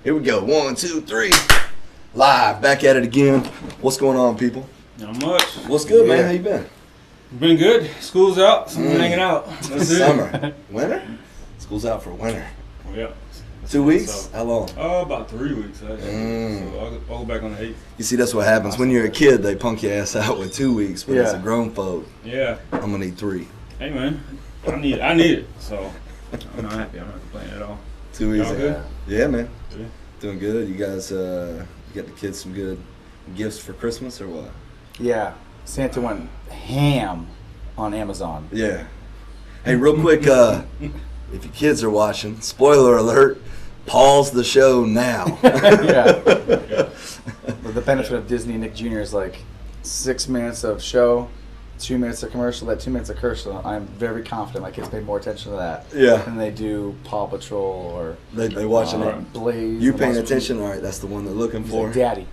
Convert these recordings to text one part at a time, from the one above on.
Here we go. 1, 2, 3. Live. Back at it again. What's going on, people? Not much. What's good, man? How you been? Been good. School's out. So I'm hanging out. That's it. Summer. Winter? School's out for winter. Yeah. 2 weeks? So, How long? about 3 weeks, actually. So I'll go back on the 8th. You see, that's what happens. When you're a kid, they punk your ass out with 2 weeks. But as a grown folk, yeah, I'm going to need 3. Hey, man. I need it. So I'm not happy. I'm not complaining at all. 2 weeks. Y'all good? Yeah, man. Good. Doing good. You guys, you got the kids some good gifts for Christmas or what? Yeah. Santa went ham on Amazon. Yeah. Hey, real quick, if your kids are watching, spoiler alert, pause the show now. Yeah. But the benefit of Disney Nick Jr. is like 6 minutes of show, 2 minutes of commercial, that 2 minutes of commercial. I'm very confident my kids pay more attention to that than they do Paw Patrol or They watching it. Blaze. You paying attention? All right, that's the one they're looking He's for. like, Daddy,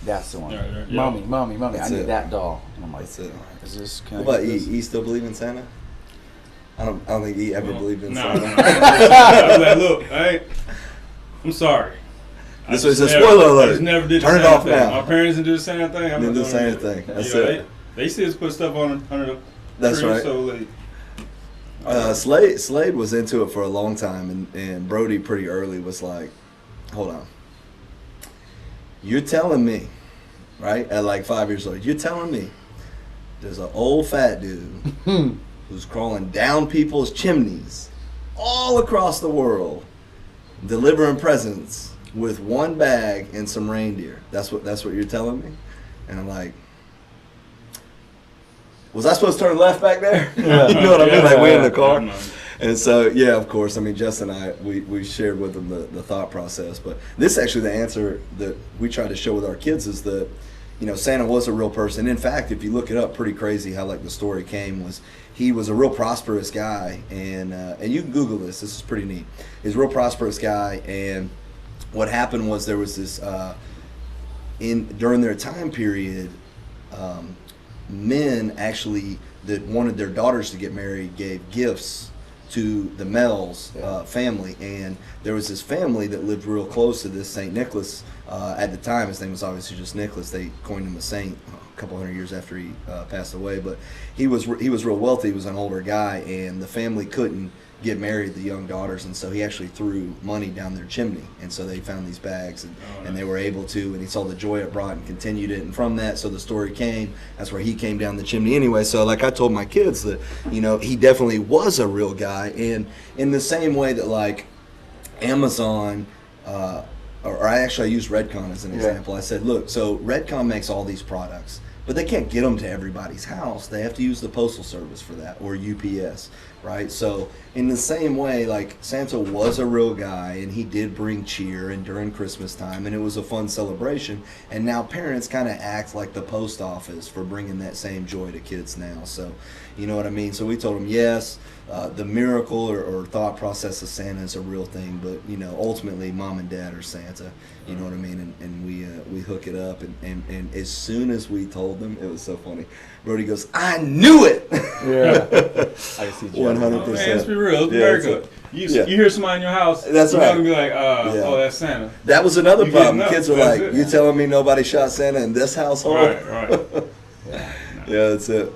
that's the one. Yeah. Mommy, That's I need it. that doll. And I'm like, That's it. is this What kind about E? E still believe in Santa? I don't think E ever believed in Santa. I was like, look, I'm sorry. This was a spoiler I alert. just never did the Turn it Santa off thing. now. My parents didn't do the same thing. I'm Didn't not do the doing same it. thing. That's You know, it. They used to just put stuff under the That's tree, right. So like, Slade was into it for a long time, and Brody pretty early was like, hold on. You're telling me, right, at like 5 years old, you're telling me there's an old fat dude who's crawling down people's chimneys all across the world, delivering presents with one bag and some reindeer. That's what you're telling me? And I'm like, was I supposed to turn left back there? You know what I mean? Like, we in the car. And so, yeah, of course, I mean, Jess and I, we shared with them the thought process. But this is actually the answer that we try to show with our kids is that, you know, Santa was a real person. In fact, if you look it up, pretty crazy how, like, the story came was he was a real prosperous guy. And you can Google this. This is pretty neat. He's a real prosperous guy. And what happened was there was this, during their time period, men actually that wanted their daughters to get married gave gifts to the Mel's family, and there was this family that lived real close to this St. Nicholas. At the time, his name was obviously just Nicholas. They coined him a saint a couple hundred years after he passed away. But he was real wealthy. He was an older guy, and the family couldn't get married, the young daughters, and so he actually threw money down their chimney, and so they found these bags, and they were able to, and he saw the joy it brought and continued it, and from that, so the story came, that's where he came down the chimney anyway. So like I told my kids that, you know, he definitely was a real guy, and in the same way that like Amazon, or I used Redcon as an example. I said, look, so Redcon makes all these products, but they can't get them to everybody's house. They have to use the Postal Service for that, or UPS, right? So in the same way, like Santa was a real guy, and he did bring cheer and during Christmas time, and it was a fun celebration. And now parents kind of act like the post office for bringing that same joy to kids now. So, you know what I mean? So we told them, yes, the miracle or thought process of Santa is a real thing, but you know, ultimately, mom and dad are Santa. You know what I mean? And we hook it up, and as soon as we told them, it was so funny. Brody goes, "I knew it." Yeah, I see. 100%. Let's be real. It's America. You hear somebody in your house, that's you're right. not gonna be like, oh, that's Santa. That was another problem. Kids are like, it. "You telling me nobody shot Santa in this household?" Right. Yeah, that's it.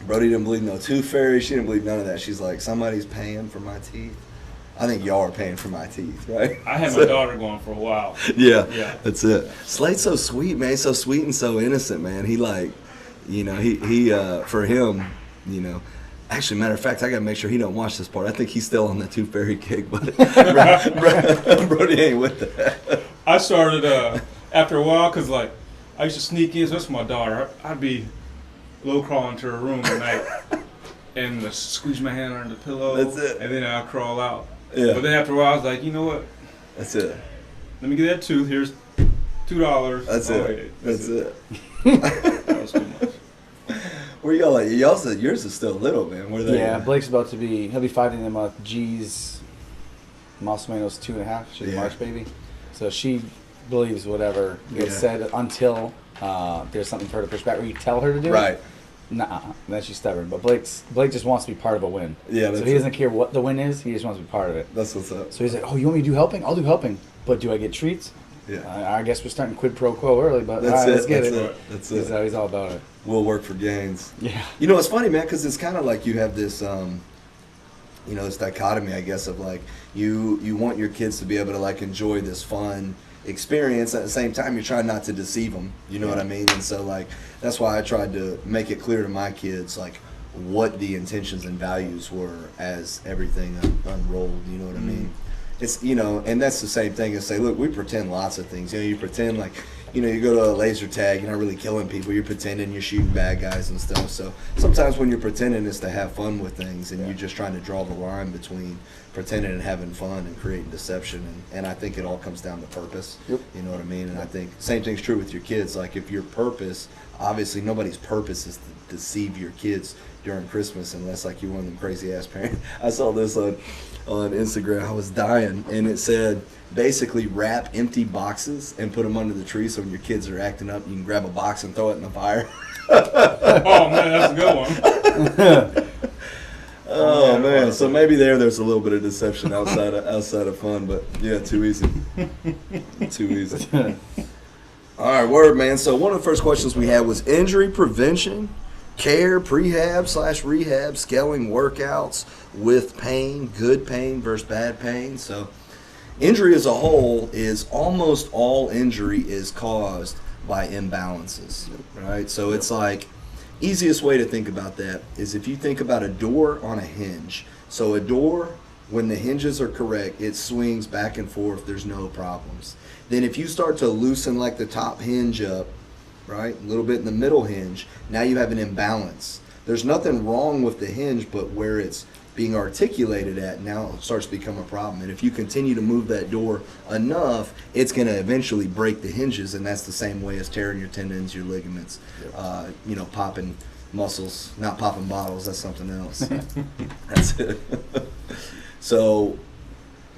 Brody didn't believe no tooth fairy. She didn't believe none of that. She's like, somebody's paying for my teeth. I think y'all are paying for my teeth, right? I had my daughter going for a while. Yeah, that's it. Slade's so sweet, man. He's so sweet and so innocent, man. He like, you know, he for him, you know. Actually, matter of fact, I gotta make sure he don't watch this part. I think he's still on the tooth fairy kick, but Brody ain't with that. I started after a while because like I used to sneak in, especially my daughter. I'd be low crawling to her room at night and squeeze my hand under the pillow. That's it. And then I'll crawl out. Yeah. But then after a while, I was like, you know what? That's it. Let me get that tooth. Here's $2. That's it. That's it. That was too much. Where y'all at? Y'all said yours is still little, man. Where they? Yeah, Blake's he'll be 5 in a month. G's, Massimino's 2.5. She's a March baby. So she believes whatever gets said until there's something for her to push back, or you tell her to do Right. it. Nah, then she's stubborn. But Blake just wants to be part of a win. Yeah. So he doesn't care what the win is. He just wants to be part of it. That's what's up. So he's like, "Oh, you want me to do helping? I'll do helping." But do I get treats? Yeah. I guess we're starting quid pro quo early, but That's all right, it. let's get That's it. it. That's it. That's how he's all about it. We'll work for gains. Yeah. You know, it's funny, man, because it's kind of like you have this, this dichotomy, I guess, of like you want your kids to be able to like enjoy this fun experience. At the same time, you're trying not to deceive them. You know what I mean? And so like that's why I tried to make it clear to my kids like what the intentions and values were as everything unrolled. You know what I mean? It's, and that's the same thing as say, look, we pretend lots of things. You pretend like, you go to a laser tag, you're not really killing people, you're pretending you're shooting bad guys and stuff. So sometimes when you're pretending it's to have fun with things, and you're just trying to draw the line between pretending and having fun and creating deception. And I think it all comes down to purpose. Yep. You know what I mean? And I think same thing's true with your kids. Like if your purpose, obviously nobody's purpose is to deceive your kids during Christmas unless like you're one of them crazy ass parents. I saw this on Instagram. I was dying, and it said basically wrap empty boxes and put them under the tree, so when your kids are acting up, you can grab a box and throw it in the fire. Oh man, that's a good one. Oh man, so maybe there's a little bit of deception outside of fun, but yeah, too easy. Too easy. All right, word, man. So one of the first questions we had was injury prevention, care, prehab/rehab, scaling workouts with pain, good pain versus bad pain. So injury as a whole is almost all injury is caused by imbalances, right? So it's like, easiest way to think about that is if you think about a door on a hinge. So a door, when the hinges are correct, it swings back and forth, there's no problems. Then if you start to loosen like the top hinge up, right, a little bit in the middle hinge, now you have an imbalance. There's nothing wrong with the hinge, but where it's being articulated at, now it starts to become a problem. And if you continue to move that door enough, it's going to eventually break the hinges, and that's the same way as tearing your tendons, your ligaments, popping muscles, not popping bottles, that's something else. That's it. So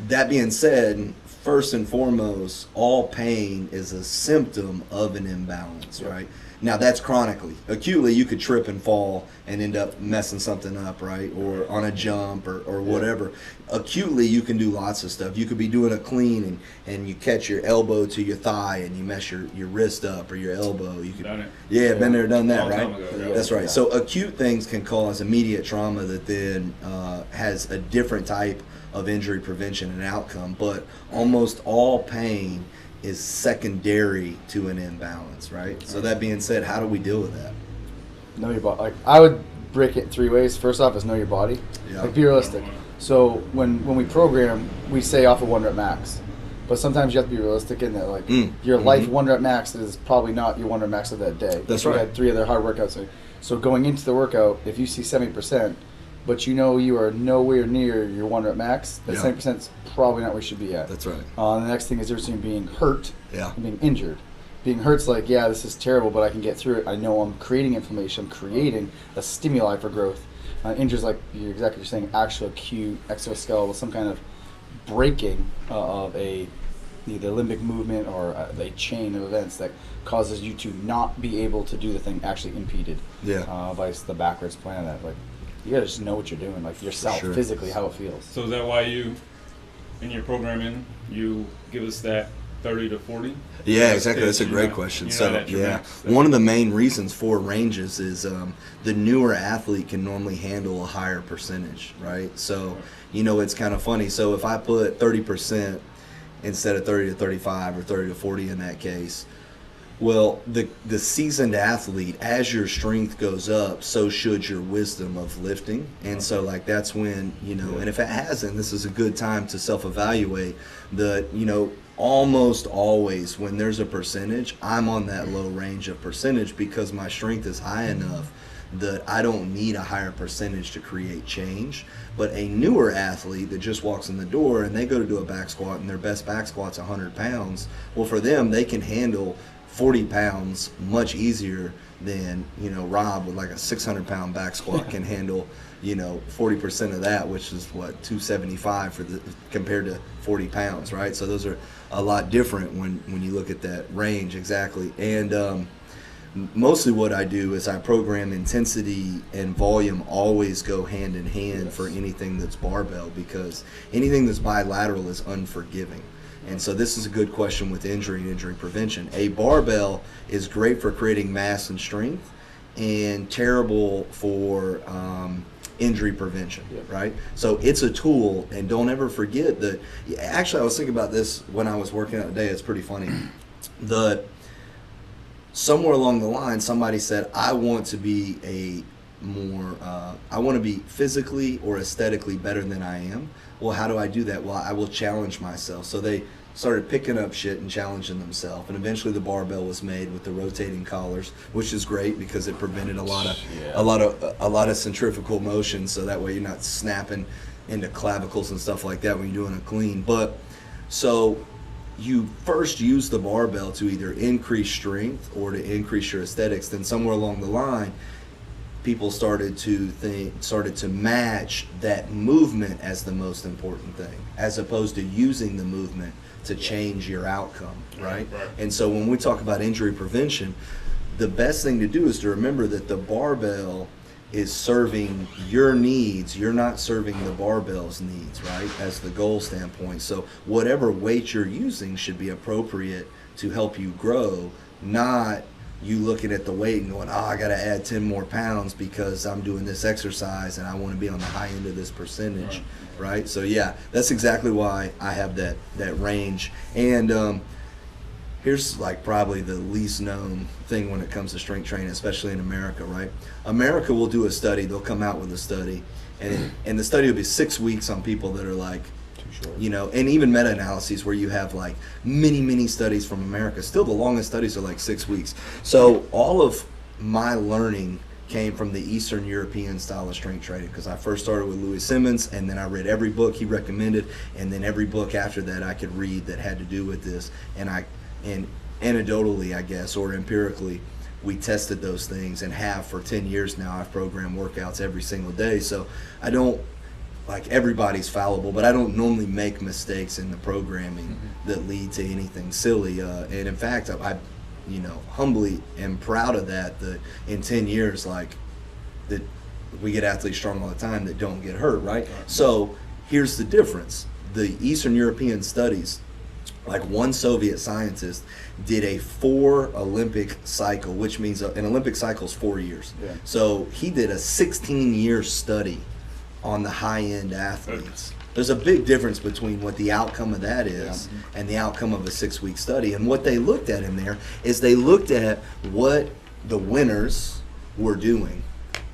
that being said, first and foremost, all pain is a symptom of an imbalance, right? Now that's chronically. Acutely, you could trip and fall and end up messing something up, right? Or on a jump or whatever. Acutely, you can do lots of stuff. You could be doing a clean and you catch your elbow to your thigh and you mess your wrist up or your elbow. You could, done it. Yeah, been there, done that, right? Ago, That's right. So acute things can cause immediate trauma that then has a different type of injury prevention and outcome. But almost all pain is secondary to an imbalance, right? So that being said, how do we deal with that? Know your body. Like I would break it 3 ways. First off is know your body. Yeah. Like be realistic. So when we program, we say off of 1 rep max. But sometimes you have to be realistic in that like your life 1 rep max is probably not your 1 rep max of that day. That's you right. had 3 other hard workouts. So going into the workout, if you see 70%, but you know you are nowhere near your 1 rep max, that 70% is probably not where you should be at. That's right. The next thing is there's being hurt Yeah. and being injured. Being hurt's like, yeah, this is terrible, but I can get through it. I know I'm creating inflammation. I'm creating a stimuli for growth. Injured's like you're saying, actual acute exoskeletal, some kind of breaking of either limbic movement or a chain of events that causes you to not be able to do the thing actually impeded. Yeah. By the backwards plan of that. Like, you gotta just know what you're doing, like yourself, physically, how it feels. So is that why you, in your programming, you give us that 30 to 40? Yeah, exactly. That's a great question. So, one of the main reasons for ranges is the newer athlete can normally handle a higher percentage, right? So, it's kind of funny. So, if I put 30% instead of 30 to 35 or 30 to 40 in that case, well, the seasoned athlete, as your strength goes up, so should your wisdom of lifting. And so, like, that's when, and if it hasn't, this is a good time to self-evaluate that, almost always when there's a percentage, I'm on that low range of percentage because my strength is high enough that I don't need a higher percentage to create change. But a newer athlete that just walks in the door and they go to do a back squat and their best back squat's 100 pounds, well, for them, they can handle 40 pounds much easier than, Rob with like a 600-pound back squat can handle, 40% of that, which is what, 275 compared to 40 pounds, right? So those are a lot different when you look at that range, exactly. And mostly what I do is I program intensity and volume always go hand in hand for anything that's barbell, because anything that's bilateral is unforgiving. And so this is a good question with injury and injury prevention. A barbell is great for creating mass and strength, and terrible for injury prevention, right? So it's a tool, and don't ever forget that. Actually, I was thinking about this when I was working out today. It's pretty funny. Somewhere along the line, somebody said, I want to be I want to be physically or aesthetically better than I am. Well, how do I do that? Well, I will challenge myself. So they started picking up shit and challenging themselves, and eventually the barbell was made with the rotating collars, which is great because it prevented a lot of centrifugal motion, so that way you're not snapping into clavicles and stuff like that when you're doing a clean. But so you first use the barbell to either increase strength or to increase your aesthetics. Then somewhere along the line, people started to match that movement as the most important thing, as opposed to using the movement to change your outcome, right? And so when we talk about injury prevention, the best thing to do is to remember that the barbell is serving your needs. You're not serving the barbell's needs, right, as the goal standpoint. So whatever weight you're using should be appropriate to help you grow, not you looking at the weight and going, oh, I got to add 10 more pounds because I'm doing this exercise and I want to be on the high end of this percentage, right? So yeah, that's exactly why I have that range. And here's like probably the least known thing when it comes to strength training, especially in America, right? America will do a study. They'll come out with a study, and the study will be 6 weeks on people that are like, you know, and even meta-analyses where you have like many studies from America. Still, the longest studies are like 6 weeks. So all of my learning came from the Eastern European style of strength training, because I first started with Louis Simmons, and then I read every book he recommended, and then every book after that I could read that had to do with this. And anecdotally, I guess, or empirically, we tested those things, and have for 10 years now. I've programmed workouts every single day. So I don't, like, everybody's fallible, but I don't normally make mistakes in the programming that lead to anything silly. And in fact, I you know, humbly am proud of that in 10 years, like, that we get athletes strong all the time that don't get hurt, right? So here's the difference. The Eastern European studies, like, one Soviet scientist did a 4 Olympic cycle, which means an Olympic cycle is 4 years. Yeah. So he did a 16-year study on the high-end athletes. There's a big difference between what the outcome of that is and the outcome of a 6-week study. And what they looked at in there is they looked at what the winners were doing,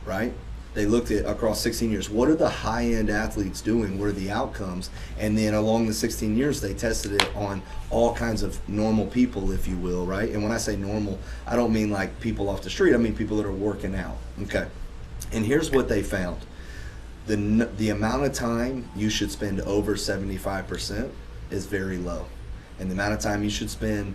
right? They looked at, across 16 years, what are the high-end athletes doing? What are the outcomes? And then along the 16 years, they tested it on all kinds of normal people, if you will, right? And when I say normal, I don't mean like people off the street. I mean people that are working out, okay? And here's what they found. The amount of time you should spend over 75% is very low. And the amount of time you should spend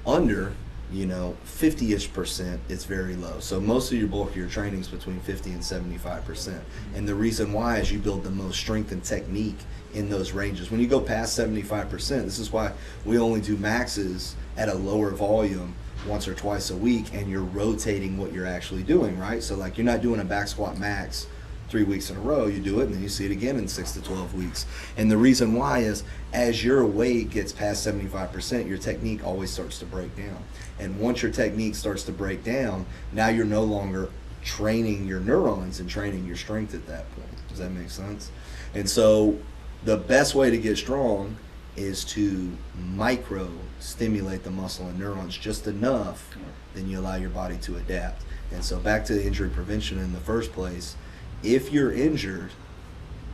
under, you know, 50-ish% is very low. So most of your bulk of your training is between 50 and 75%. And the reason why is you build the most strength and technique in those ranges. When you go past 75%, this is why we only do maxes at a lower volume once or twice a week, and you're rotating what you're actually doing, right? So like, you're not doing a back squat max 3 weeks in a row. You do it and then you see it again in 6 to 12 weeks. And the reason why is, as your weight gets past 75%, your technique always starts to break down. And once your technique starts to break down, now you're no longer training your neurons and training your strength at that point. Does that make sense? And so the best way to get strong is to micro stimulate the muscle and neurons just enough, then you allow your body to adapt. And so back to the injury prevention in the first place, if you're injured,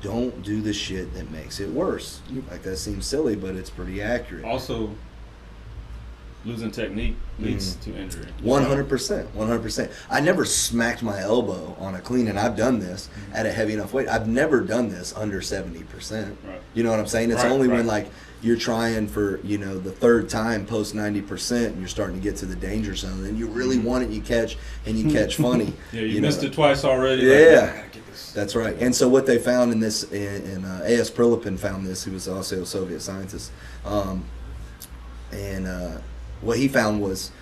don't do the shit that makes it worse. Like, that seems silly, but it's pretty accurate. Also, losing technique leads to injury. 100%. 100%. I never smacked my elbow on a clean, and I've done this at a heavy enough weight. I've never done this under 70%. Right. You know what I'm saying? It's only when, like, you're trying for, you know, the third time post 90% and you're starting to get to the danger zone, and you really want it, you catch funny. Yeah, you missed it twice already. Yeah. Like, I gotta get this. That's right. And so what they found in this, A.S. Prilipin found this, who was also a Soviet scientist, what he found was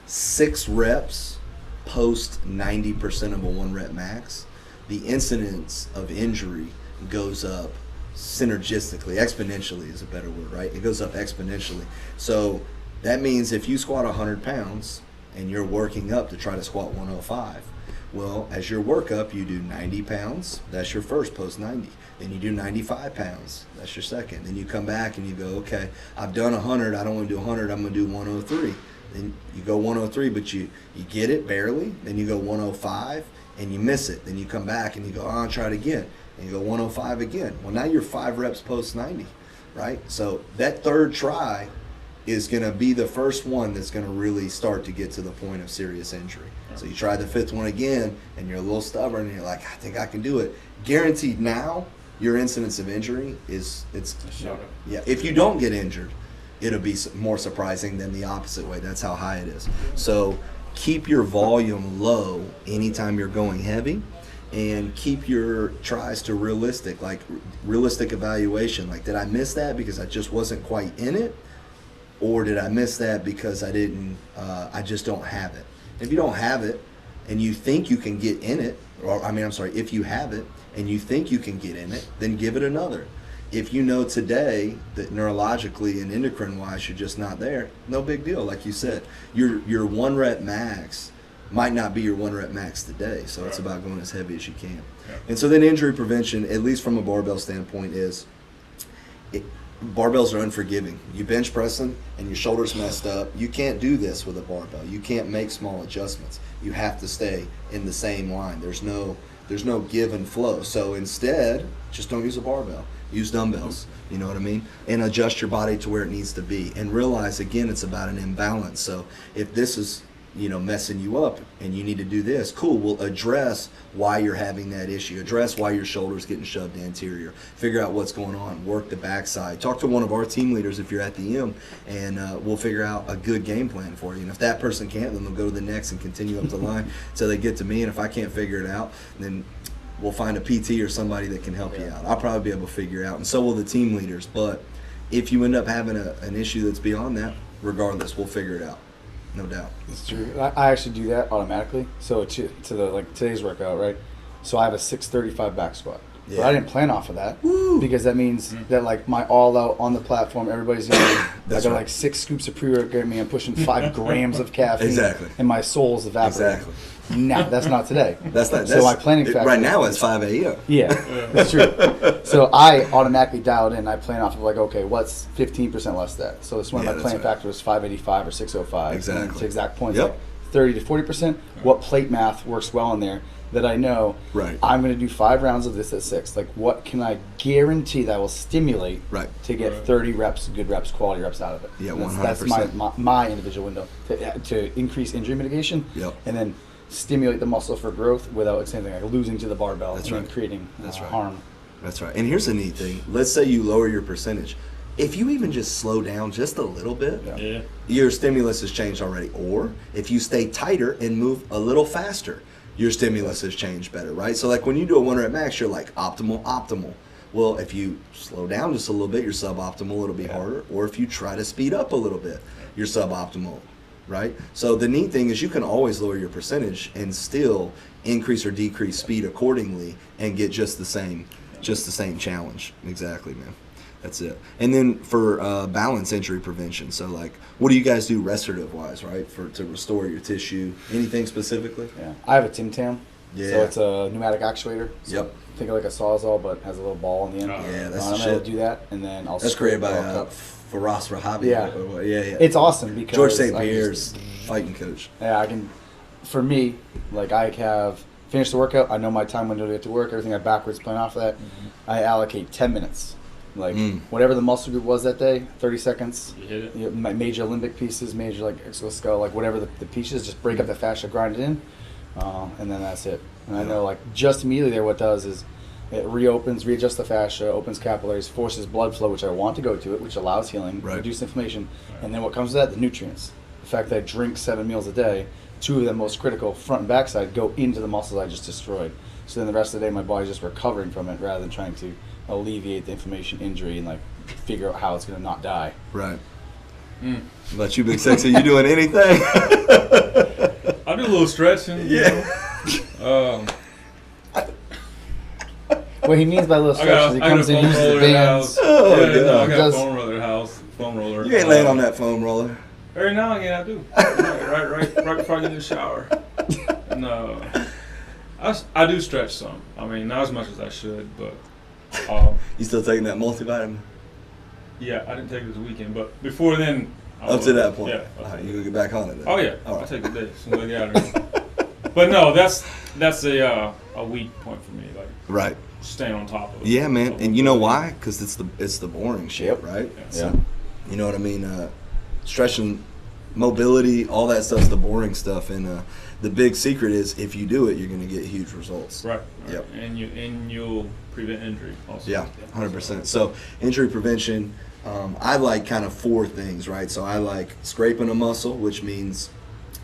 6 reps post 90% of a 1 rep max, the incidence of injury goes up synergistically. Exponentially is a better word, right? It goes up exponentially. So that means if you squat 100 pounds and you're working up to try to squat 105, well, as your workup, you do 90 pounds. That's your first post 90. Then you do 95 pounds. That's your second. Then you come back and you go, okay, I've done 100. I don't want to do 100. I'm going to do 103. Then you go 103, but you get it barely. Then you go 105 and you miss it. Then you come back and you go, oh, I'll try it again. And you go 105 again. Well, now you're 5 reps post 90, right? So that third try is going to be the first one that's going to really start to get to the point of serious injury. So you try the 5th one again, and you're a little stubborn, and you're like, I think I can do it. Guaranteed now, your incidence of injury is, yeah. If you don't get injured, it'll be more surprising than the opposite way. That's how high it is. So keep your volume low anytime you're going heavy, and keep your tries to realistic evaluation. Like, did I miss that because I just wasn't quite in it? Or did I miss that because I didn't, I just don't have it? If you don't have it and you think you can get in it, if you have it and you think you can get in it, then give it another. If you know today that neurologically and endocrine-wise you're just not there, no big deal. Like you said, your 1 rep max might not be your 1 rep max today, so it's about going as heavy as you can. Yeah. And so then injury prevention, at least from a barbell standpoint, is barbells are unforgiving. You bench pressing and your shoulder's messed up. You can't do this with a barbell. You can't make small adjustments. You have to stay in the same line. There's no give and flow. So instead, just don't use a barbell. Use dumbbells. You know what I mean? And adjust your body to where it needs to be. And realize, again, it's about an imbalance. So if this is messing you up and you need to do this, cool, we'll address why you're having that issue, address why your shoulder's getting shoved anterior, figure out what's going on, work the backside, talk to one of our team leaders if you're at the M, and we'll figure out a good game plan for you. And if that person can't, then they'll go to the next and continue up the line until they get to me. And if I can't figure it out, then we'll find a PT or somebody that can help you out. I'll probably be able to figure it out, and so will the team leaders. But if you end up having an issue that's beyond that, regardless, we'll figure it out. No doubt. It's true. I actually do that automatically. So to the today's workout, right? So I have a 635 back squat. Yeah. But I didn't plan off of that. Woo. Because that means that my all out on the platform, everybody's gonna I got 6 scoops of pre-workout. I'm pushing 5 grams of caffeine. Exactly. And my soul's evaporating. Exactly. No, that's not today. So my planning factor right now it's 5 a.m. Yeah, that's true. So I automatically dialed in. I plan off of okay, what's 15% less that? So this one of my planning factor was 585 or 605. Exactly. To exact points, 30 to 40%. What plate math works well in there that I know? Right. I'm going to do 5 rounds of this at 6. What can I guarantee that will stimulate to get 30 reps, good reps, quality reps out of it? Yeah, 100%. That's my individual window to increase injury mitigation. Yep. And then stimulate the muscle for growth without saying losing to the barbell and creating harm. That's right. And here's the neat thing. Let's say you lower your percentage. If you even just slow down just a little bit, your stimulus has changed already. Or if you stay tighter and move a little faster, your stimulus has changed better, right? So when you do a 1 rep max, you're optimal. Well, if you slow down just a little bit, you're suboptimal, it'll be harder. Or if you try to speed up a little bit, you're suboptimal. Right? So the neat thing is you can always lower your percentage and still increase or decrease speed accordingly and get just the same challenge. Exactly, man. That's it. And then for balance injury prevention, so what do you guys do restorative wise, right? To restore your tissue? Anything specifically? Yeah. I have a Tim Tam. Yeah. So it's a pneumatic actuator. So think of a Sawzall, but has a little ball on the end. Yeah, that's I'm able to do that, and then I'll. That's created by Faraz Rahabi. Yeah. It's awesome because George St. Pierre's fighting coach. Yeah, for me, I have finished the workout. I know my time window to get to work. Everything I backwards plan off of that. Mm-hmm. I allocate 10 minutes. Whatever the muscle group was that day, 30 seconds. You hit it. My major limbic pieces, major exoskeletal, whatever the pieces, just break up the fascia, grind it in, and then that's it. And I know just immediately there, what it does is it reopens, readjusts the fascia, opens capillaries, forces blood flow, which I want to go to it, which allows healing, reduce inflammation, and then what comes with that? The nutrients. The fact that I drink 7 meals a day, 2 of them most critical, front and back side, go into the muscles I just destroyed. So then the rest of the day, my body's just recovering from it rather than trying to alleviate the inflammation, injury, and figure out how it's going to not die. Right. About you, Big Sexy, you doing anything? I do a little stretching. Yeah. What what he means by little stretches, he I got comes a in, foam uses the roller at the bands. house. Oh, yeah, no, I God. got Does- a foam roller at the house. Foam roller. You ain't laying on that foam roller. Every now and again I do. right before I get in the shower. No, I do stretch some. I mean, not as much as I should, but You still taking that multivitamin? yeah, I didn't take it this weekekend, but before then. I Up was. to that point. Yeah. All right, you gonna get back on it then? Oh yeah, All I right. take the day as soon as I get out of here. But no, that's a weak point for me, like Right. staying on top of it. Yeah, man. And you know why? Because it's the boring shit, Yep. right? Yeah. So, you know what I mean? Stretching, mobility, all that stuff's the boring stuff. And the big secret is if you do it, you're going to get huge results. Right. Yep. And you'll prevent injury also. Yeah, 100%. So injury prevention, I like kind of 4 things, right? So I like scraping a muscle, which means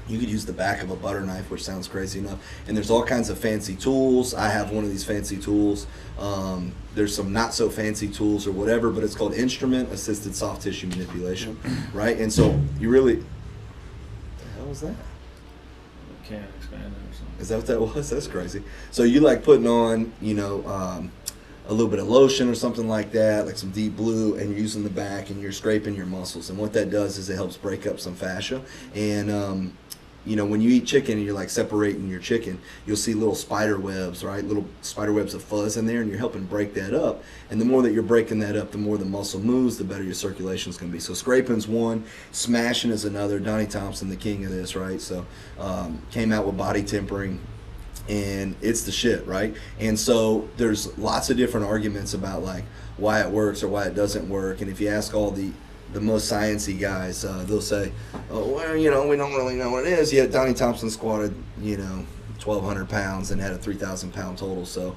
you could use the back of a butter knife, which sounds crazy enough. And there's all kinds of fancy tools. I have one of these fancy tools. There's some not so fancy tools or whatever, but it's called instrument assisted soft tissue manipulation, right? And so you really, what the hell was that? Can't expand it or something. Is that what that was? That's crazy. So you like putting on, a little bit of lotion or something like that, like some deep blue, and you're using the back and you're scraping your muscles. And what that does is it helps break up some fascia. And, when you eat chicken and you're like separating your chicken, you'll see little spider webs, right? Little spider webs of fuzz in there, and you're helping break that up. And the more that you're breaking that up, the more the muscle moves, the better your circulation's going to be. So scraping's one, smashing is another. Donnie Thompson, the king of this, right? So came out with body tempering. And it's the shit, right? And so there's lots of different arguments about like why it works or why it doesn't work. And if you ask all the most sciencey guys, they'll say, oh, well, we don't really know what it is. Yet Donnie Thompson squatted, 1,200 pounds and had a 3,000 pound total. So,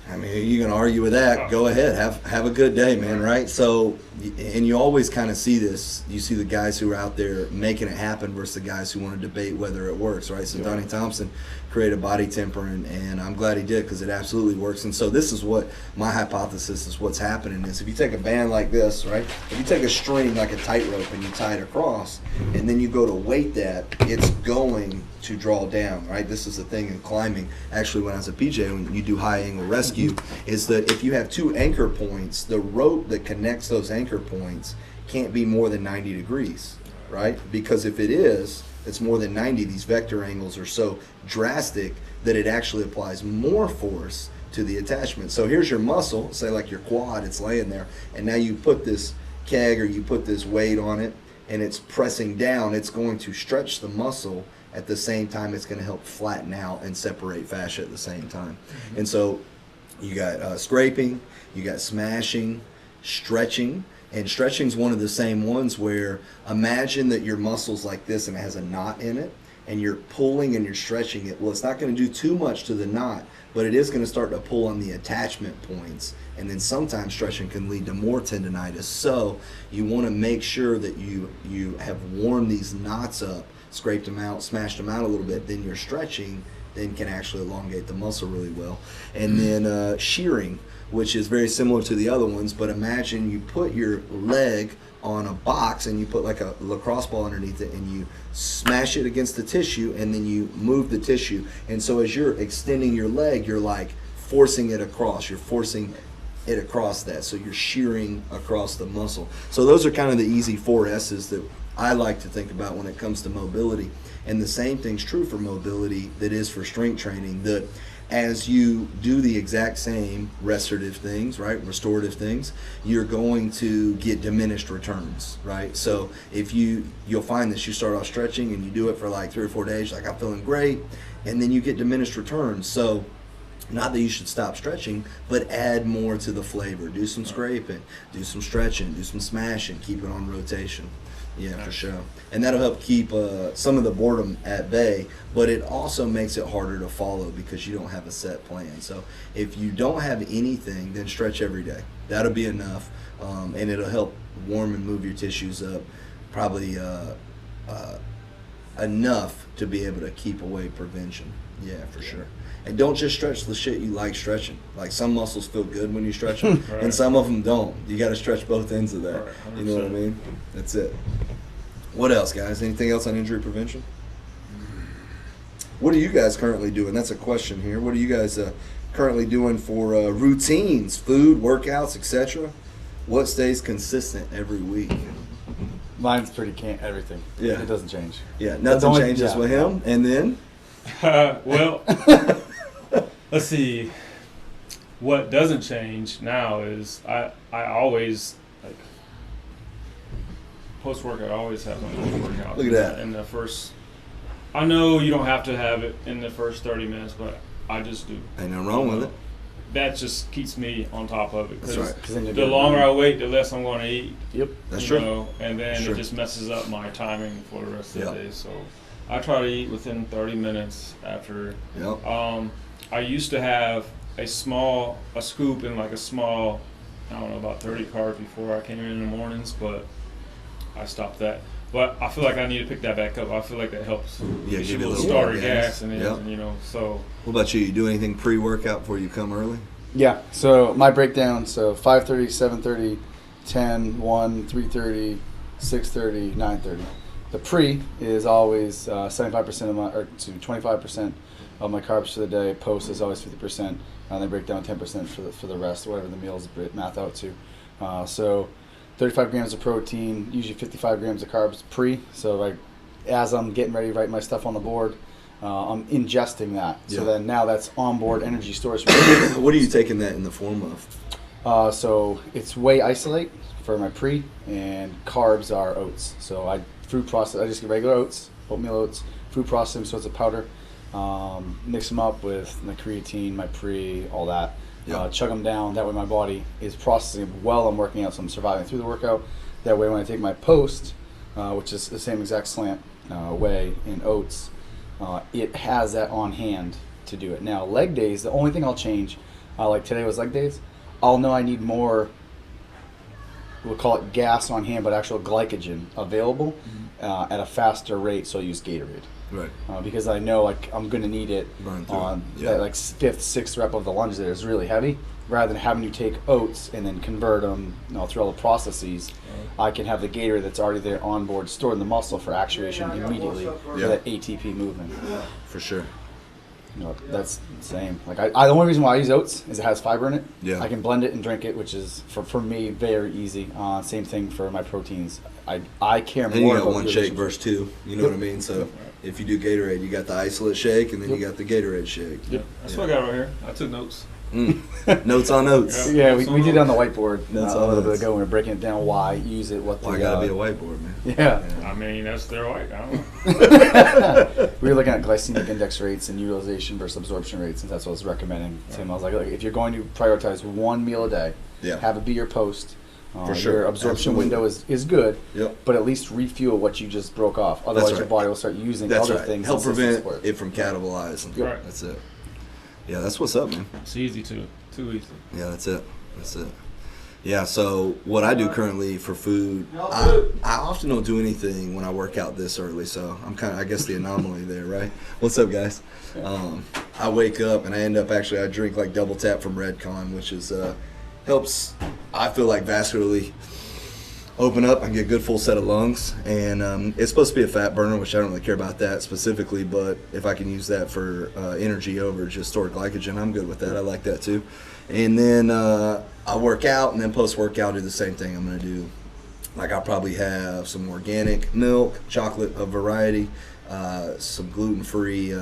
I mean, you're going to argue with that, go ahead. Have a good day, man, right? So, and you always kind of see this. You see the guys who are out there making it happen versus the guys who want to debate whether it works, right? So Donnie Thompson created body tempering, and I'm glad he did because it absolutely works. And so this is what my hypothesis is what's happening is if you take a band like this, right? If you take a string like a tightrope and you tie it across, and then you go to weight that, it's going to draw down, right? This is the thing in climbing. Actually, when I was a PJ, when you do high angle rescue, is that if you have 2 anchor points, the rope that connects those anchor points can't be more than 90 degrees, right? Because if it is, it's more than 90, these vector angles are so drastic that it actually applies more force to the attachment. So here's your muscle, say like your quad, it's laying there, and now you put this keg or you put this weight on it, and it's pressing down, it's going to stretch the muscle. At the same time, it's going to help flatten out and separate fascia at the same time. And so you got scraping, you got smashing, stretching. And stretching is one of the same ones where imagine that your muscle's like this and it has a knot in it, and you're pulling and you're stretching it. Well, it's not going to do too much to the knot, but it is going to start to pull on the attachment points. And then sometimes stretching can lead to more tendonitis. So you want to make sure that you have worn these knots up, scraped them out, smashed them out a little bit, then you're stretching, then can actually elongate the muscle really well. And then shearing, which is very similar to the other ones, but imagine you put your leg on a box and you put like a lacrosse ball underneath it and you smash it against the tissue and then you move the tissue. And so as you're extending your leg, you're like forcing it across. You're forcing it across that. So you're shearing across the muscle. So those are kind of the easy 4 S's that I like to think about when it comes to mobility. And the same thing's true for mobility that is for strength training, that as you do the exact same restorative things, right, restorative things, you're going to get diminished returns, right? So if you'll find this, you start off stretching and you do it for like 3 or 4 days, like I'm feeling great, and then you get diminished returns. So not that you should stop stretching, but add more to the flavor. Do some scraping, do some stretching, do some smashing, keep it on rotation. Yeah, for sure. And that'll help keep some of the boredom at bay, but it also makes it harder to follow because you don't have a set plan. So if you don't have anything, then stretch every day. That'll be enough, and it'll help warm and move your tissues up, probably enough to be able to keep away prevention. Yeah, for sure. And don't just stretch the shit you like stretching. Like some muscles feel good when you stretch them, Right. and some of them don't. You got to stretch both ends of that. Right, You know what I 100%. mean? That's it. What else, guys? Anything else on injury prevention? What are you guys currently doing? That's a question here. What are you guys currently doing for routines, food, workouts, etc.? What stays consistent every week? Mine's pretty everything. Yeah. It doesn't change. Yeah, nothing changes with him. And then? Well, let's see. What doesn't change now is I always, like, post-workout, I always have my post-workout. Look at that. In the first, I know you don't have to have it in the first 30 minutes, but I just do. Ain't nothing wrong with it. That just keeps me on top of it. That's right. 'Cause then The longer I wait, the less I'm going to eat. Yep. That's you true. know, and then Sure. it just messes up my timing for the rest of Yep. the day. So I try to eat within 30 minutes after. Yep. I used to have a scoop and like a small, I don't know, about 30 carbs before I came in the mornings, but I stopped that. But I feel like I need to pick that back up. I feel like that helps. Yeah, Gives give you a a little starter more gas gas. and Yep. you know, so. What about you? You do anything pre-workout before you come early? Yeah. So my breakdown: 5:30, 7:30, 10, 1, 3:30, 6:30, 9:30. The pre is always 75% of my, or to 25% of my carbs for the day. Post is always 50%, and then break down 10% for the rest, whatever the meals math out to. So 35 grams of protein, usually 55 grams of carbs pre. So like as I'm getting ready to write my stuff on the board, I'm ingesting that. Yeah. So then now that's onboard energy storage. What are you taking that in the form of? So it's whey isolate for my pre, and carbs are oats. So I just get regular oats, oatmeal oats, food process them so it's a powder. Mix them up with my creatine, my pre, all that. Yeah. Chug them down. That way my body is processing while I'm working out, so I'm surviving through the workout. That way when I take my post, which is the same exact slant whey and oats, it has that on hand to do it. Now leg days, the only thing I'll change, like today was leg days, I'll know I need more, we'll call it gas on hand, but actual glycogen available at a faster rate, so I use Gatorade. Right. Because I know like I'm going to need it Burn through on it. Yeah. that like 5th, 6th rep of the lunge that is really heavy, rather than having to take oats and then convert them through all the processes. I can have the Gatorade that's already there on board, stored in the muscle for actuation immediately for Yeah. that ATP movement. For sure. That's the same. Like the only reason why I use oats is it has fiber in it. Yeah. I can blend it and drink it, which is for me very easy. Same thing for my proteins. I care more And you got about one the shake original- versus two. You know what I mean? So if you do Gatorade, you got the isolate shake, and then you got the Gatorade shake. Yep. That's what I got right here. I took notes. Notes on notes. Yeah, we did it on the whiteboard That's a little bit oats. ago. We were breaking it down, why use it, what the. Well, I gotta be a whiteboard, man. Yeah. I mean, that's their right. I don't know. We were looking at glycemic index rates and utilization versus absorption rates, and that's what I was recommending to him. I was like, look, if you're going to prioritize one meal a day, Yeah. have it be your post. For sure. Your absorption Absolutely. window is good, Yep. but at least refuel what you just broke off. Otherwise, right. your body will start using That's other right. things. Help and systems prevent for it from catabolizing. Right. That's it. Yeah, that's what's up, man. It's easy too. Too easy. Yeah, that's it. That's it. Yeah, so what I do currently for food, I often don't do anything when I work out this early, so I'm kind of, I guess, the anomaly there, right? What's up, guys? I wake up and I end up I drink like Double Tap from Redcon, which is helps, I feel like, vascularly open up. I get a good full set of lungs, and it's supposed to be a fat burner, which I don't really care about that specifically, but if I can use that for energy over just stored glycogen, I'm good with that. I like that too. And then I work out, and then post-workout do the same thing. I'm going to do, like, I'll probably have some organic milk, chocolate of variety, some gluten-free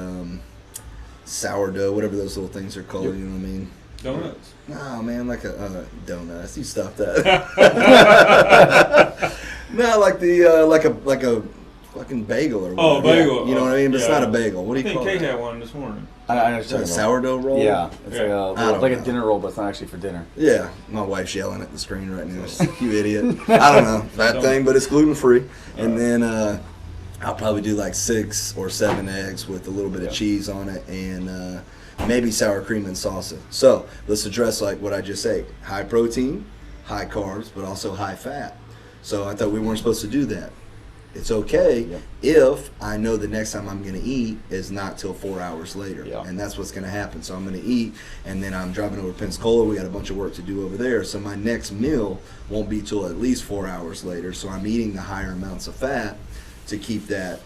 sourdough, whatever those little things are called, Yep. you know what I mean? Donuts. No, man, like a donuts. You stop that. No, like a fucking bagel or whatever. Oh, bagel. You know what I mean? But it's Yeah. not a bagel. What do I you think call Kate it? had one this morning. I Is understand. that a sourdough roll? Yeah, it's Yeah. I don't like a know. dinner roll, but it's not actually for dinner. Yeah, my wife's yelling at the screen right now. She's like, you idiot. I don't know that thing, but it's gluten free. And then I'll probably do like 6 or 7 eggs with a little bit of cheese on it, and maybe sour cream and salsa. So let's address like what I just said: high protein, high carbs, but also high fat. So I thought we weren't supposed to do that. It's okay if I know the next time I'm going to eat is not till 4 hours later. Yeah. And that's what's going to happen. So I'm going to eat, and then I'm driving over to Pensacola. We got a bunch of work to do over there. So my next meal won't be till at least 4 hours later. So I'm eating the higher amounts of fat to keep that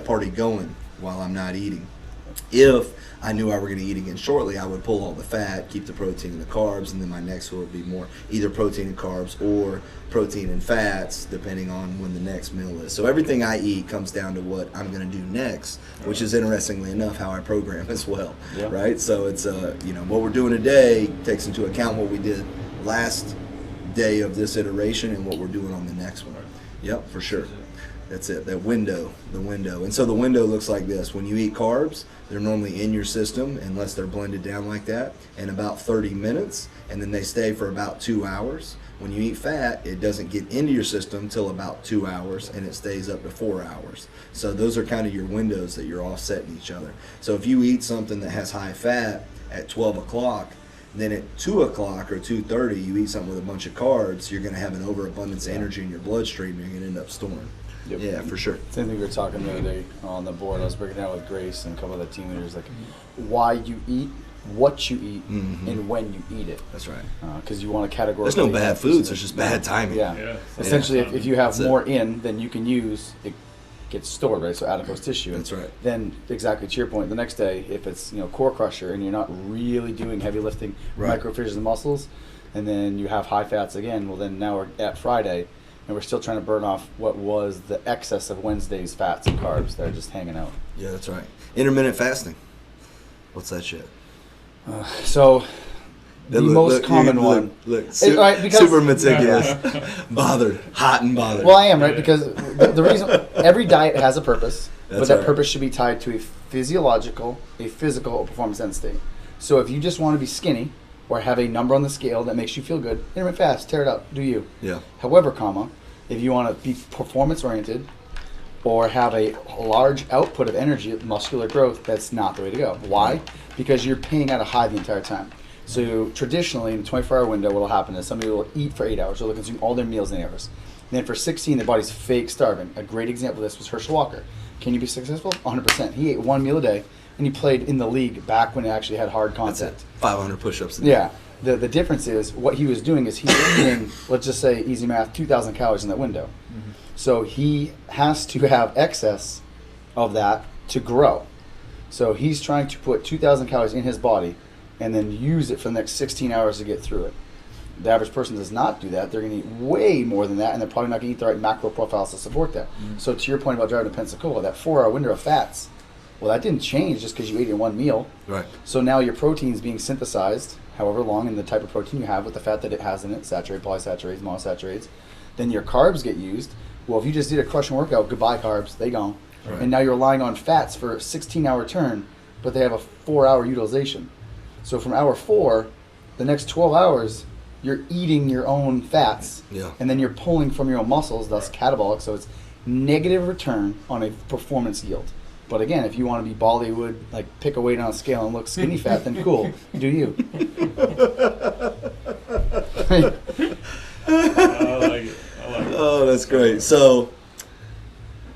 party going while I'm not eating. If I knew I were going to eat again shortly, I would pull all the fat, keep the protein and the carbs, and then my next meal would be more either protein and carbs or protein and fats, depending on when the next meal is. So everything I eat comes down to what I'm going to do next, which is interestingly enough how I program as well, right? So it's what we're doing today takes into account what we did last day of this iteration and what we're doing on the next one. Yep, for sure. That's it, the window. And so the window looks like this. When you eat carbs, they're normally in your system, unless they're blended down like that, in about 30 minutes, and then they stay for about 2 hours. When you eat fat, it doesn't get into your system till about 2 hours, and it stays up to 4 hours. So those are kind of your windows that you're offsetting each other. So if you eat something that has high fat at 12 o'clock, then at 2 o'clock or 2:30, you eat something with a bunch of carbs, you're going to have an overabundance of energy in your bloodstream, and you're going to end up storing. Yep. Yeah, for sure. Same thing we were talking the other day on the board. I was breaking down with Grace and a couple of the team leaders, like why you eat, what you eat, and when you eat it. That's right. Because you want to categorize. There's no bad foods. There's just bad timing. Yeah. Essentially, if you have That's more in than you can use, it gets stored, right? So adipose tissue. That's right. Then, exactly to your point, the next day, if it's core crusher and you're not really doing heavy lifting, micro fissures and muscles, and then you have high fats again, well then now we're at Friday, and we're still trying to burn off what was the excess of Wednesday's fats and carbs that are just hanging out. Yeah, that's right. Intermittent fasting. What's that shit? So the most common one. Look, super meticulous. Bothered. Hot and bothered. Well, I am, right? Because the reason every diet has a purpose, but that purpose should be tied to a physiological, a physical, or performance end state. So if you just want to be skinny or have a number on the scale that makes you feel good, intermittent fast, tear it up, do you. Yeah. However, if you want to be performance oriented or have a large output of energy, muscular growth, that's not the way to go. Why? Because you're paying at a high the entire time. So traditionally, in the 24-hour window, what will happen is somebody will eat for 8 hours, so they'll consume all their meals in 8 hours. And then for 16, their body's fake starving. A great example of this was Herschel Walker. Can you be successful? 100%. He ate one meal a day, and he played in the league back when it actually had hard contact. That's it. 500 push-ups a day. Yeah. The difference is what he was doing is he's eating, let's just say, easy math, 2,000 calories in that window. Mm-hmm. So he has to have excess of that to grow. So he's trying to put 2,000 calories in his body and then use it for the next 16 hours to get through it. The average person does not do that. They're going to eat way more than that, and they're probably not going to eat the right macro profiles to support that. Mm-hmm. So to your point about driving to Pensacola, that 4-hour window of fats, well, that didn't change just because you ate it in one meal. Right. So now your protein is being synthesized, however long, in the type of protein you have with the fat that it has in it, saturated, polysaturates, monosaturates. Then your carbs get used. Well, if you just did a crushing workout, goodbye carbs, they gone. Right. And now you're relying on fats for a 16-hour turn, but they have a 4-hour utilization. So from hour 4, the next 12 hours, you're eating your own fats, and then you're pulling from your own muscles, thus catabolic. So it's negative return on a performance yield. But again, if you want to be Bollywood, like pick a weight on a scale and look skinny fat, then cool, do you. I like it. Oh, that's great. So,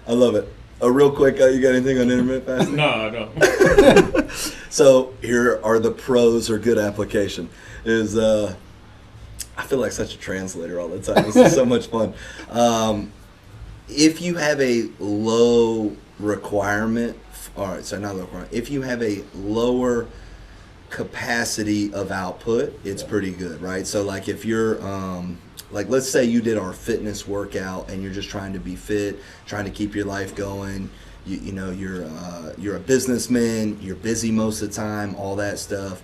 I love it. Real quick, you got anything on intermittent fasting? No, I don't. So, here are the pros or good application. I feel like such a translator all the time. This is so much fun. If you have a low requirement, not low requirement. If you have a lower capacity of output, it's pretty good, right? So, like if you're like let's say you did our fitness workout and you're just trying to be fit, trying to keep your life going. You know you're a businessman, you're busy most of the time, all that stuff.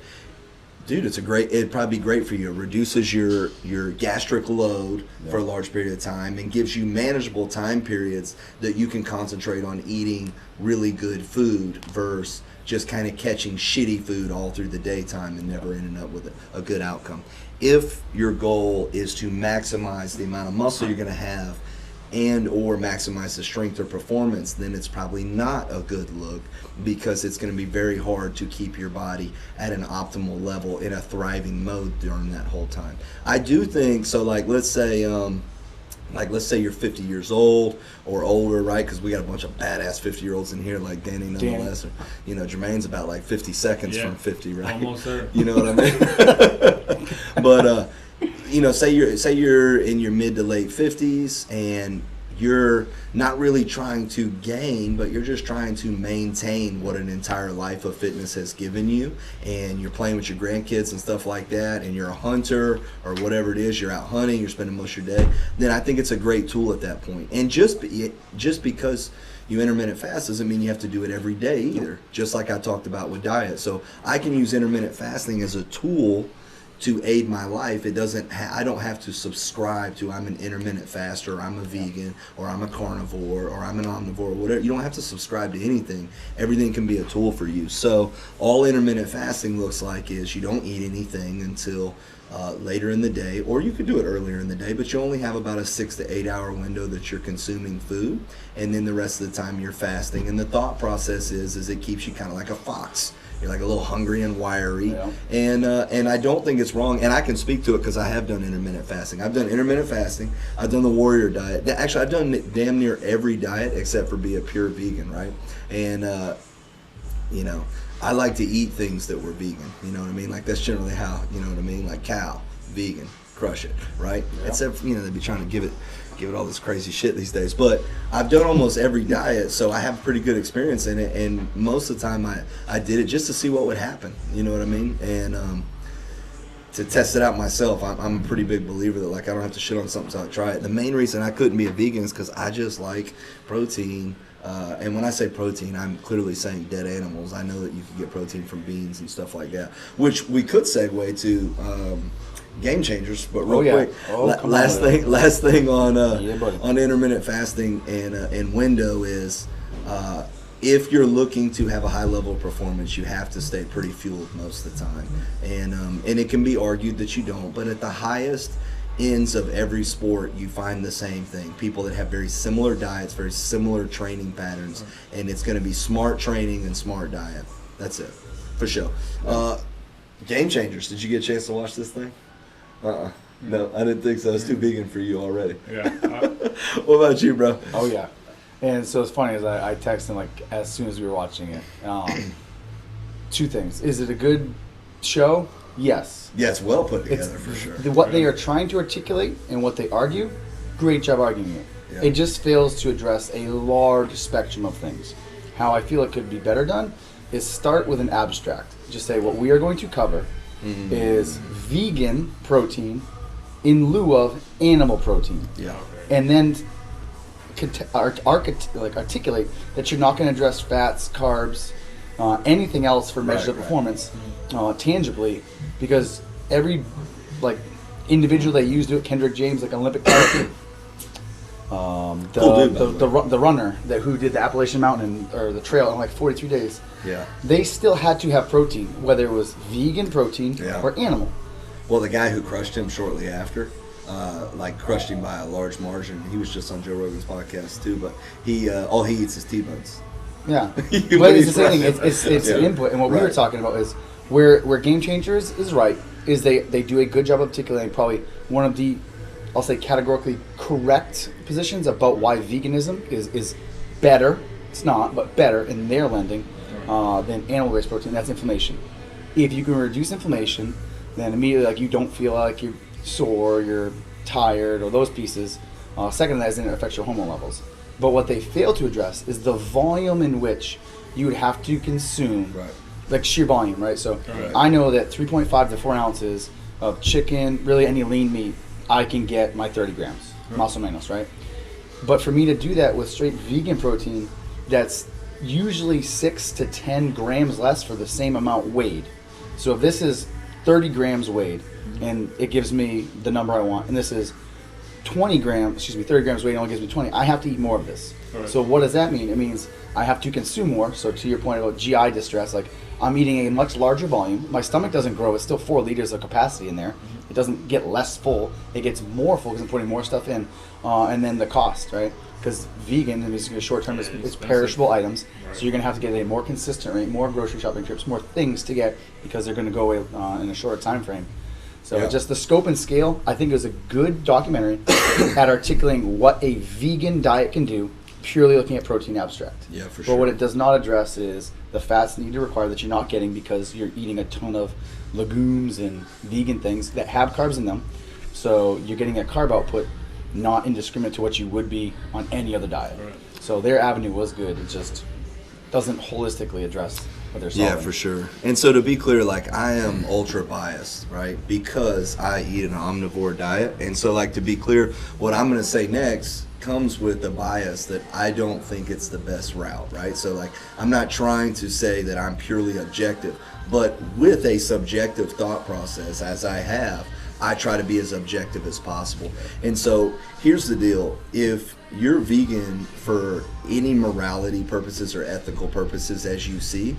Dude, it'd probably be great for you. It reduces your gastric load for a large period of time and gives you manageable time periods that you can concentrate on eating really good food versus just kind of catching shitty food all through the daytime and never ending up with a good outcome. If your goal is to maximize the amount of muscle you're going to have and or maximize the strength or performance, then it's probably not a good look because it's going to be very hard to keep your body at an optimal level in a thriving mode during that whole time. I do think so. Like let's say you're 50 years old or older, right? Because we got a bunch of badass 50-year-olds in here, like Danny nonetheless. Or, Jermaine's about like 50 seconds from 50, right? Almost there. You know what I mean? But say you're in your mid to late 50s and you're not really trying to gain, but you're just trying to maintain what an entire life of fitness has given you, and you're playing with your grandkids and stuff like that, and you're a hunter or whatever it is, you're out hunting, you're spending most of your day, then I think it's a great tool at that point. And just because you intermittent fast doesn't mean you have to do it every day either, just like I talked about with diet. So I can use intermittent fasting as a tool to aid my life. It doesn't I don't have to subscribe to I'm an intermittent faster, or I'm a vegan, or I'm a carnivore, or I'm an omnivore, or whatever. You don't have to subscribe to anything. Everything can be a tool for you. So all intermittent fasting looks like is you don't eat anything until later in the day, or you could do it earlier in the day, but you only have about a 6 to 8 hour window that you're consuming food, and then the rest of the time you're fasting. And the thought process is it keeps you kind of like a fox. You're like a little hungry and wiry, and I don't think it's wrong. And I can speak to it because I have done intermittent fasting. I've done intermittent fasting. I've done the warrior diet. Actually, I've done damn near every diet except for be a pure vegan, right? And you know, I like to eat things that were vegan. You know what I mean? Like that's generally how, you know what I mean? Like cow, vegan, crush it, right? Except, you know, they'd be trying to give it all this crazy shit these days. But I've done almost every diet, so I have pretty good experience in it, and most of the time I did it just to see what would happen, you know what I mean? And to test it out myself. I'm a pretty big believer that like I don't have to shit on something until I try it. The main reason I couldn't be a vegan is because I just like protein, and when I say protein, I'm clearly saying dead animals. I know that you can get protein from beans and stuff like that, which we could segue to game changers, but real quick, last thing on intermittent fasting and window is if you're looking to have a high level of performance, you have to stay pretty fueled most of the time, and it can be argued that you don't, but at the highest ends of every sport you find the same thing. People that have very similar diets, very similar training patterns, and it's going to be smart training and smart diet. That's it, for sure. Game changers, did you get a chance to watch this thing? No, I didn't think so. It's too vegan for you already. Yeah. What about you, bro? Oh yeah. And so it's funny is I texted him like as soon as we were watching it. Two things: is it a good show? Yes. Yeah, it's well put together for sure. What they are trying to articulate and what they argue, great job arguing it. Yeah. It just fails to address a large spectrum of things. How I feel it could be better done is start with an abstract. Just say what we are going to cover is vegan protein in lieu of animal protein. Yeah. And then articulate that you're not going to address fats, carbs, anything else for measure of performance tangibly, because every like individual that used it, Kendrick James, like Olympic power, the runner who did the Appalachian Mountain or the trail in like 43 days. Yeah. They still had to have protein, whether it was vegan protein or animal. Well, the guy who crushed him shortly after, crushed him by a large margin. He was just on Joe Rogan's podcast too, but he all he eats is T-bones. Yeah, but it's the same thing. It's input, and what we were talking about is where Game Changers is right is they do a good job of articulating probably one of the, I'll say, categorically correct positions about why veganism is better. It's not, but better in their lending than animal-based protein. That's inflammation. If you can reduce inflammation, then immediately like you don't feel like you're sore, you're tired, or those pieces. Second to that is it affects your hormone levels. But what they fail to address is the volume in which you would have to consume, like sheer volume, right? So I know that 3.5 to 4 ounces of chicken, really any lean meat, I can get my 30 grams, más o menos, right? But for me to do that with straight vegan protein, that's usually 6 to 10 grams less for the same amount weighed. So if this is 30 grams weighed, and it gives me the number I want, and this is 30 grams weight, only gives me 20, I have to eat more of this. Right. So what does that mean? It means I have to consume more. So to your point about GI distress, like I'm eating a much larger volume. My stomach doesn't grow. It's still 4 liters of capacity in there. It doesn't get less full. It gets more full because I'm putting more stuff in. And then the cost, right? Because vegan, and it's short term, it's perishable items. Right. So you're going to have to get a more consistent rate, more grocery shopping trips, more things to get because they're going to go away in a shorter time frame. So just the scope and scale, I think it was a good documentary at articulating what a vegan diet can do, purely looking at protein abstract. Yeah, for sure. But what it does not address is the fats need to require that you're not getting because you're eating a ton of legumes and vegan things that have carbs in them. So you're getting a carb output not indiscriminate to what you would be on any other diet. Right. So their avenue was good. It just doesn't holistically address what they're solving. Yeah, for sure. And so to be clear, like, I am ultra biased, right? Because I eat an omnivore diet. And so, like, to be clear, what I'm going to say next comes with a bias that I don't think it's the best route, right? So, like, I'm not trying to say that I'm purely objective, but with a subjective thought process, as I have, I try to be as objective as possible. And so here's the deal. If you're vegan for any morality purposes or ethical purposes as you see,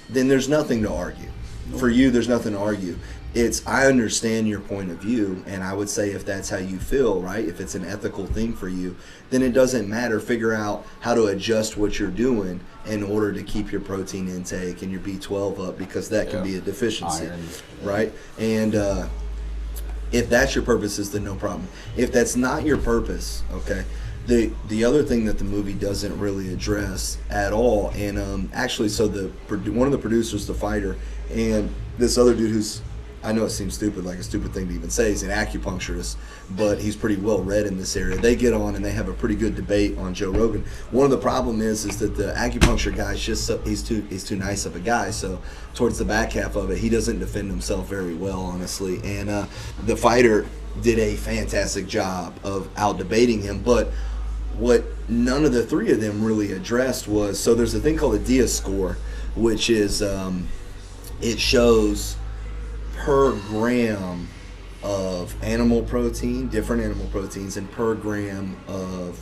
then there's nothing to argue. For you, there's nothing to argue. I understand your point of view, and I would say if that's how you feel, right, if it's an ethical thing for you, then it doesn't matter. Figure out how to adjust what you're doing in order to keep your protein intake and your B12 up, because that can be a deficiency, Iron. right? And if that's your purposes, then no problem. If that's not your purpose, okay, the other thing that the movie doesn't really address at all, and actually, so one of the producers, the fighter, and this other dude who's, I know it seems stupid, like a stupid thing to even say, he's an acupuncturist, but he's pretty well read in this area. They get on and they have a pretty good debate on Joe Rogan. One of the problem is that the acupuncture guy's just he's too nice of a guy. So towards the back half of it, he doesn't defend himself very well, honestly. And the fighter did a fantastic job of out debating him, but what none of the three of them really addressed was, so there's a thing called a Diaz score, which is it shows per gram of animal protein, different animal proteins, and per gram of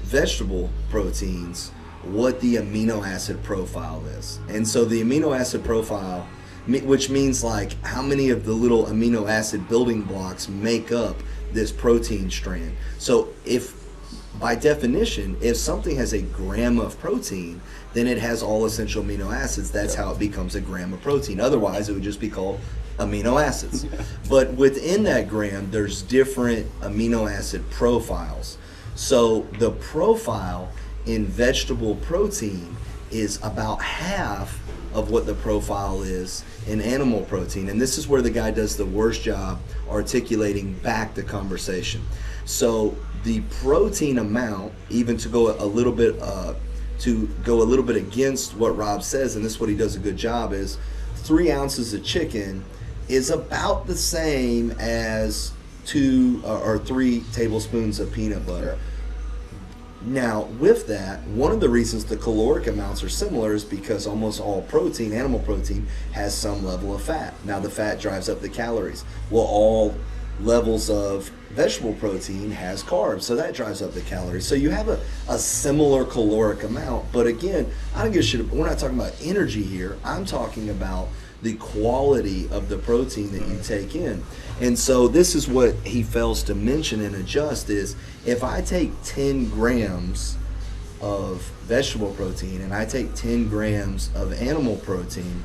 vegetable proteins, what the amino acid profile is. And so the amino acid profile, which means like how many of the little amino acid building blocks make up this protein strand. So if, by definition, if something has a gram of protein, then it has all essential amino acids. That's how it becomes a gram of protein. Otherwise, it would just be called amino acids. But within that gram, there's different amino acid profiles. So the profile in vegetable protein is about half of what the profile is in animal protein. And this is where the guy does the worst job articulating back the conversation. So the protein amount, even to go a little bit against what Rob says, and this is what he does a good job, is 3 ounces of chicken is about the same as 2 or 3 tablespoons of peanut butter. Now, with that, one of the reasons the caloric amounts are similar is because almost all protein, animal protein, has some level of fat. Now, the fat drives up the calories. Well, all levels of vegetable protein has carbs, so that drives up the calories. So you have a similar caloric amount, but again, I don't give a shit. We're not talking about energy here. I'm talking about the quality of the protein that you take in. And so this is what he fails to mention and adjust is, if I take 10 grams of vegetable protein and I take 10 grams of animal protein,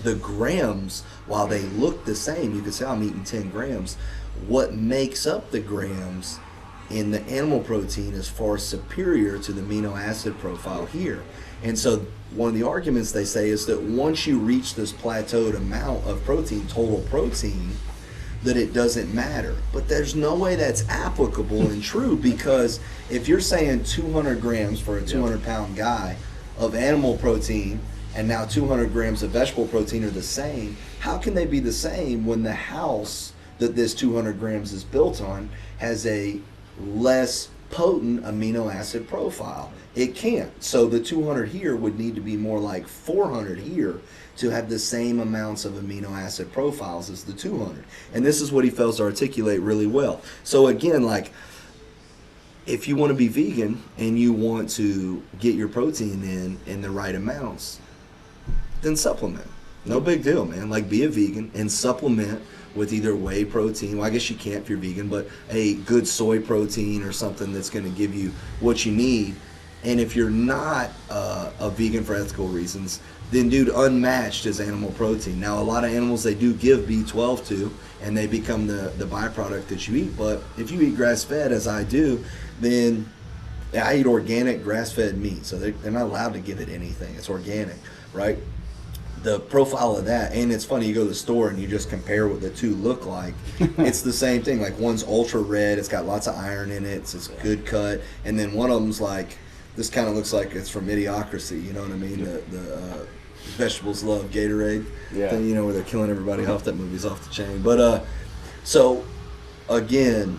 the grams, while they look the same, you could say I'm eating 10 grams, what makes up the grams in the animal protein is far superior to the amino acid profile here. And so one of the arguments they say is that once you reach this plateaued amount of protein, total protein, that it doesn't matter. But there's no way that's applicable and true, because if you're saying 200 grams for a 200-pound guy of animal protein and now 200 grams of vegetable protein are the same, how can they be the same when the house that this 200 grams is built on has a less potent amino acid profile? It can't. So the 200 here would need to be more like 400 here to have the same amounts of amino acid profiles as the 200. And this is what he fails to articulate really well. So again, like, if you want to be vegan and you want to get your protein in the right amounts, then supplement. No big deal, man. Like, be a vegan and supplement with either whey protein, well, I guess you can't if you're vegan, but a good soy protein or something that's going to give you what you need. And if you're not a vegan for ethical reasons, then dude, unmatched is animal protein. Now, a lot of animals they do give B12 to, and they become the byproduct that you eat. But if you eat grass-fed, as I do, then I eat organic grass-fed meat. So they're not allowed to give it anything. It's organic, right? the profile of that, and it's funny, you go to the store and you just compare what the two look like. It's the same thing. Like one's ultra red, it's got lots of iron in it, it's good cut, and then one of them's like, this kind of looks like it's from Idiocracy, you know what I mean? The Vegetables Love Gatorade thing, you know, where they're killing everybody off. That movie's off the chain. But so again,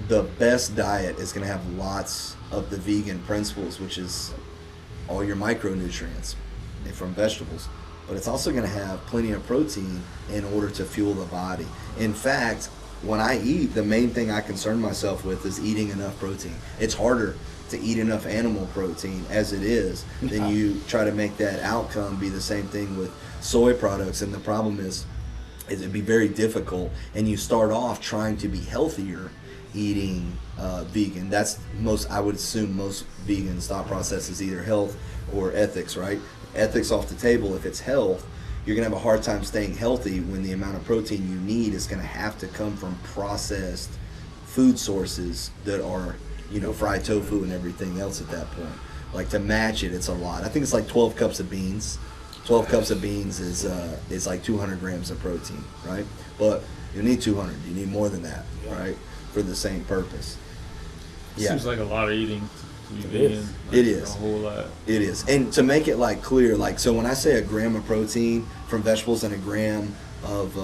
the best diet is going to have lots of the vegan principles, which is all your micronutrients from vegetables, but it's also going to have plenty of protein in order to fuel the body. In fact, when I eat, the main thing I concern myself with is eating enough protein. It's harder to eat enough animal protein as it is than you try to make that outcome be the same thing with soy products. And the problem is it'd be very difficult, and you start off trying to be healthier eating vegan. That's I would assume most vegans' thought process is either health or ethics, right? Ethics off the table. If it's health, you're gonna have a hard time staying healthy when the amount of protein you need is gonna have to come from processed food sources that are, you know, fried tofu and everything else at that point. Like, to match it, it's a lot. I think it's like 12 cups of beans. 12 cups of beans is like 200 grams of protein, right? But you need 200. You need more than that, right? For the same purpose. Seems like a lot of eating to be vegan. It is. A whole lot. It is. And to make it like clear, like, so when I say a gram of protein from vegetables and a gram of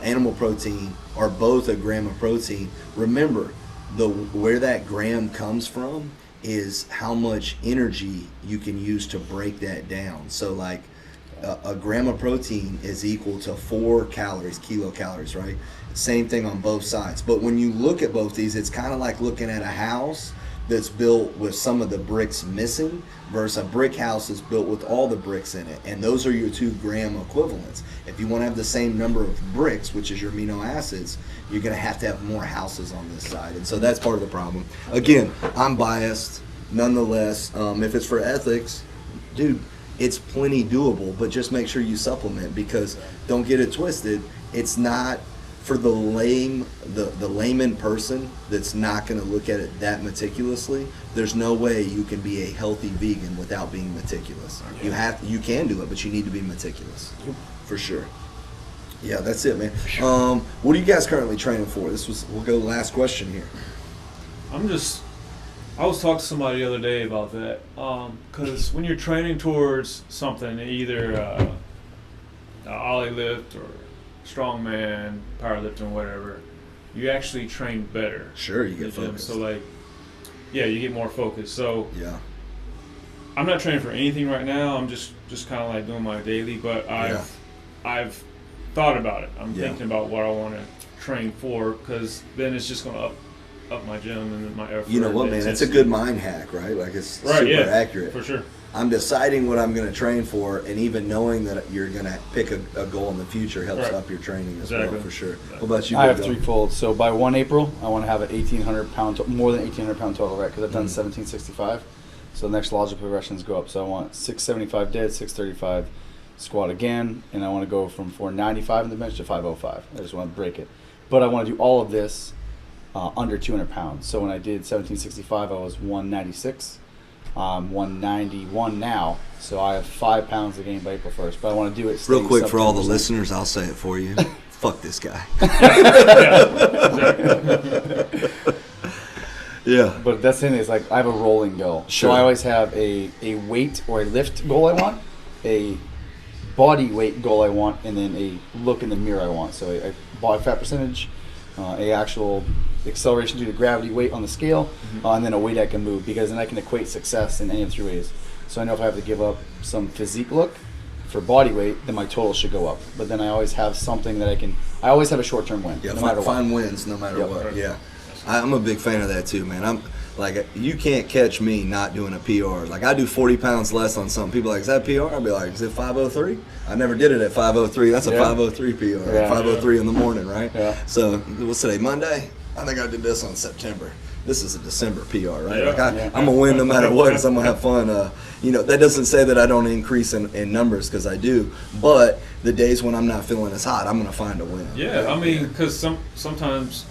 animal protein are both a gram of protein, remember where that gram comes from is how much energy you can use to break that down. So like a gram of protein is equal to 4 kilocalories, right? Same thing on both sides. But when you look at both these, it's kind of like looking at a house that's built with some of the bricks missing versus a brick house that's built with all the bricks in it. And those are your 2 gram equivalents. If you want to have the same number of bricks, which is your amino acids, you're going to have more houses on this side. And so that's part of the problem. Again, I'm biased. Nonetheless, if it's for ethics, dude, it's plenty doable, but just make sure you supplement, because don't get it twisted. It's not for the layman person that's not going to look at it that meticulously. There's no way you can be a healthy vegan without being meticulous. You can do it, but you need to be meticulous for sure. Yeah, that's it, man. What are you guys currently training for? We'll go last question here. I was talking to somebody the other day about that, because when you're training towards something, either ollie lift or strongman, powerlifting, whatever, you actually train better. Sure, you get focused. So like, yeah, you get more focused. So yeah, I'm not training for anything right now. I'm just kind of like doing my daily, but I've thought about it. I'm thinking about what I want to train for, because then it's just going to up my gym and my effort. You know what, man? It's a good mind hack, right? Like, it's super accurate. For sure. I'm deciding what I'm going to train for, and even knowing that you're going to pick a goal in the future helps up your training as well, for sure. What about you? I have threefold. So by 1 April, I want to have an 1,800 pound, more than 1,800 pound total, right? Because I've done 1,765. So the next logical progressions go up. So I want 675 dead, 635 squat again, and I want to go from 495 in the bench to 505. I just want to break it. But I want to do all of this under 200 pounds. So when I did 1765, I was 196. 191 now, so I have 5 pounds to gain by April 1st. But I want to do it real quick for all the listeners. I'll say it for you. Fuck this guy. Yeah. But that's the thing, is like I have a rolling goal. Sure. So I always have a weight or a lift goal I want, a body weight goal I want, and then a look in the mirror I want. So a body fat percentage, a actual acceleration due to gravity weight on the scale, and then a weight I can move, because then I can equate success in any of 3 ways. So I know if I have to give up some physique look for body weight, then my total should go up. But then I always have something that I always have a short-term win. Yeah, find wins no matter what. Yeah. I'm a big fan of that too, man. I'm like, you can't catch me not doing a PR. Like, I do 40 pounds less on something. People are like, is that PR? I'll be like, is it 503? I never did it at 503. That's a 503 PR. Yeah. 503 in the morning, right? Yeah. So what's today, Monday? I think I did this on September. This is a December PR, right? Yeah. Like I'm going to win no matter what, because I'm going to have fun. You know, that doesn't say that I don't increase in numbers, because I do. But the days when I'm not feeling as hot, I'm going to find a win. Yeah, right? I mean, because sometimes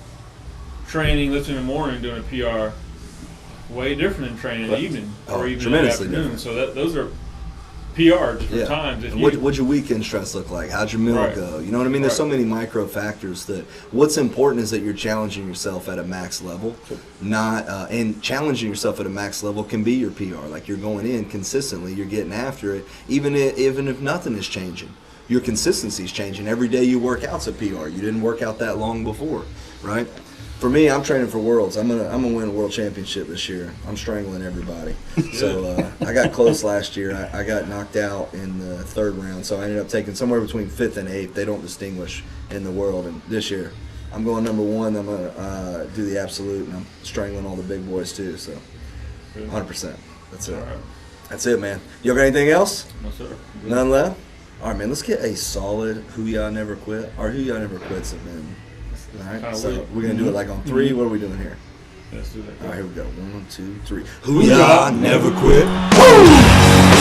training, lifting in the morning, doing a PR, way different than training in the evening or even in the afternoon. Different. So those are PR different times. If What'd your weekend stress look like? How'd your meal go? You know what I mean? There's so many micro factors that what's important is that you're challenging yourself at a max level, not and challenging yourself at a max level can be your PR. Like you're going in consistently, you're getting after it, even if nothing is changing. Your consistency is changing. Every day you work out's a PR. You didn't work out that long before, right? For me, I'm training for Worlds. I'm gonna win a World Championship this year. I'm strangling everybody. So I got close last year. I got knocked out in the 3rd round, so I ended up taking somewhere between 5th and 8th. They don't distinguish in the world. And this year, I'm going number 1. I'm gonna do the absolute, and I'm strangling all the big boys too. So 100%. That's it. All right. That's it, man. You got anything else? No, sir. Good. None left? All right, man. Let's get a solid Who Y'all Never Quit or Who Y'all Never Quits it, man. All right, so we're going to do it like on 3. What are we doing here? Let's do that. All right, here we go. 1, 2, 3. Who y'all never quit? Woo!